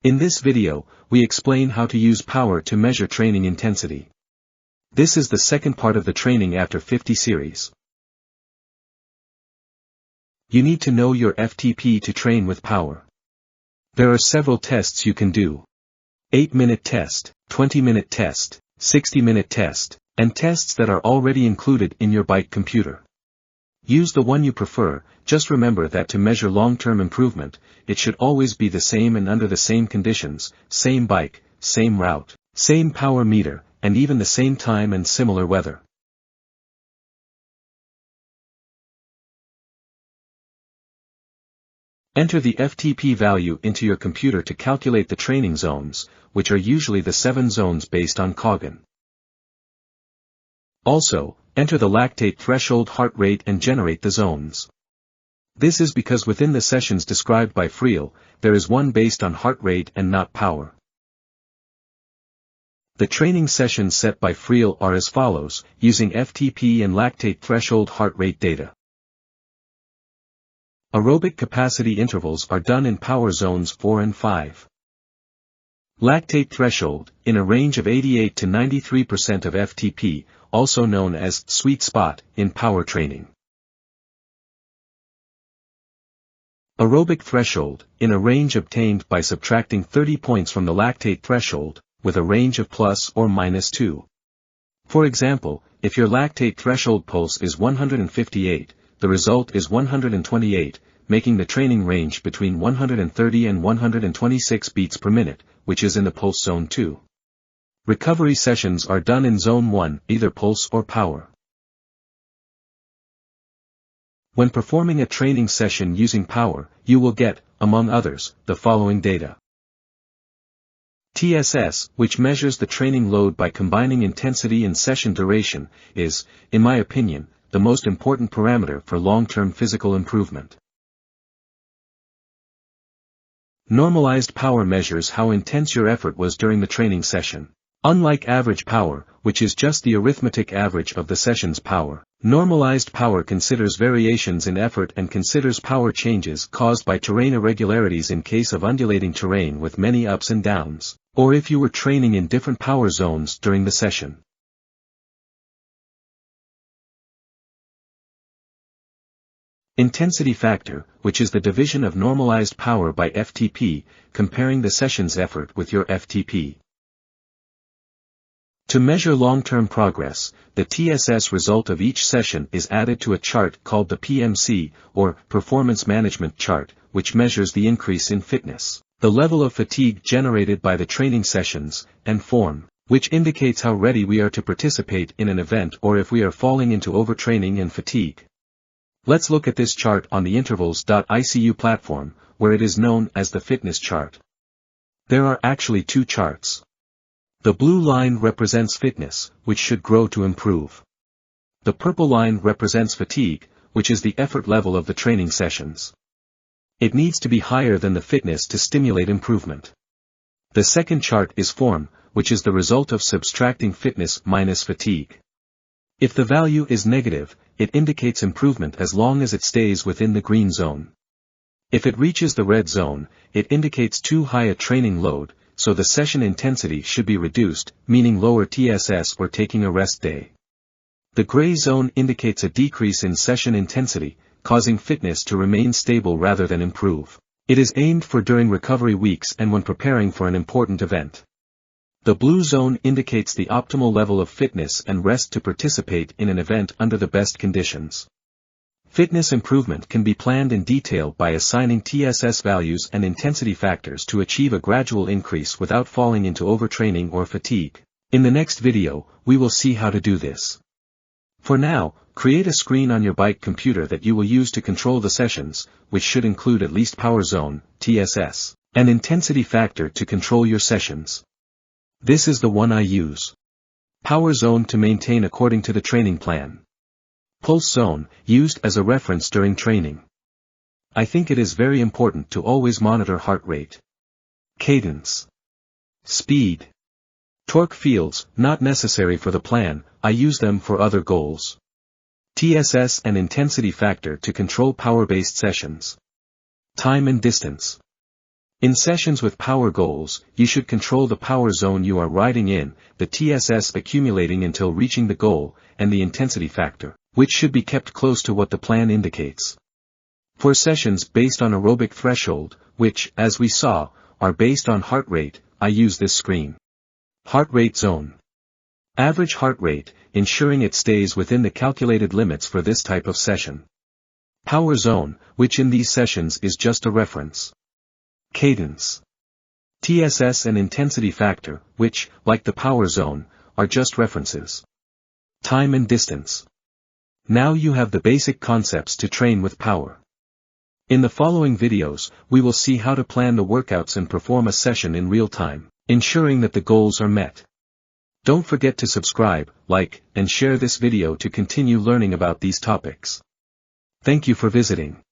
In this video, we explain how to use power to measure training intensity. This is the second part of the training after 50 series. You need to know your FTP to train with power. There are several tests you can do. 8-minute test, 20-minute test, 60-minute test, and tests that are already included in your bike computer. Use the one you prefer. Just remember that to measure long-term improvement, it should always be the same and under the same conditions, same bike, same route, same power meter, and even the same time and similar weather. Enter the FTP value into your computer to calculate the training zones, which are usually the 7 zones based on Kogan. Also, enter the lactate threshold heart rate and generate the zones. This is because within the sessions described by Friel, there is one based on heart rate and not power. The training sessions set by Friel are as follows, using FTP and lactate threshold heart rate data. Aerobic capacity intervals are done in power zones 4 and 5. Lactate threshold, in a range of 88 to 93% of FTP, also known as sweet spot, in power training. Aerobic threshold, in a range obtained by subtracting 30 points from the lactate threshold, with a range of plus or minus 2. For example, if your lactate threshold pulse is 158, the result is 128, making the training range between 130 and 126 beats per minute, which is in the pulse zone 2. Recovery sessions are done in zone 1, either pulse or power. When performing a training session using power, you will get, among others, the following data. TSS, which measures the training load by combining intensity and session duration, is, in my opinion, the most important parameter for long-term physical improvement. Normalized power measures how intense your effort was during the training session. Unlike average power, which is just the arithmetic average of the session's power, normalized power considers variations in effort and considers power changes caused by terrain irregularities in case of undulating terrain with many ups and downs, or if you were training in different power zones during the session. Intensity factor, which is the division of normalized power by FTP, comparing the session's effort with your FTP. To measure long-term progress, the TSS result of each session is added to a chart called the PMC, or Performance Management Chart, which measures the increase in fitness, the level of fatigue generated by the training sessions, and form, which indicates how ready we are to participate in an event or if we are falling into overtraining and fatigue. Let's look at this chart on the Intervals.icu platform, where it is known as the fitness chart. There are actually two charts. The blue line represents fitness, which should grow to improve. The purple line represents fatigue, which is the effort level of the training sessions. It needs to be higher than the fitness to stimulate improvement. The second chart is form, which is the result of subtracting fitness minus fatigue. If the value is negative, it indicates improvement as long as it stays within the green zone. If it reaches the red zone, it indicates too high a training load, so the session intensity should be reduced, meaning lower TSS or taking a rest day. The gray zone indicates a decrease in session intensity, causing fitness to remain stable rather than improve. It is aimed for during recovery weeks and when preparing for an important event. The blue zone indicates the optimal level of fitness and rest to participate in an event under the best conditions. Fitness improvement can be planned in detail by assigning TSS values and intensity factors to achieve a gradual increase without falling into overtraining or fatigue. In the next video, we will see how to do this. For now, create a screen on your bike computer that you will use to control the sessions, which should include at least power zone, TSS, and intensity factor to control your sessions. This is the one I use. Power zone to maintain according to the training plan. Pulse zone, used as a reference during training. I think it is very important to always monitor heart rate. Cadence. Speed. Torque fields, not necessary for the plan, I use them for other goals. TSS and intensity factor to control power-based sessions. Time and distance. In sessions with power goals, you should control the power zone you are riding in, the TSS accumulating until reaching the goal, and the intensity factor, which should be kept close to what the plan indicates. For sessions based on aerobic threshold, which, as we saw, are based on heart rate, I use this screen. Heart rate zone. Average heart rate, ensuring it stays within the calculated limits for this type of session. Power zone, which in these sessions is just a reference. Cadence. TSS and intensity factor, which, like the power zone, are just references. Time and distance. Now you have the basic concepts to train with power. In the following videos, we will see how to plan the workouts and perform a session in real time, ensuring that the goals are met. Don't forget to subscribe, like, and share this video to continue learning about these topics. Thank you for visiting.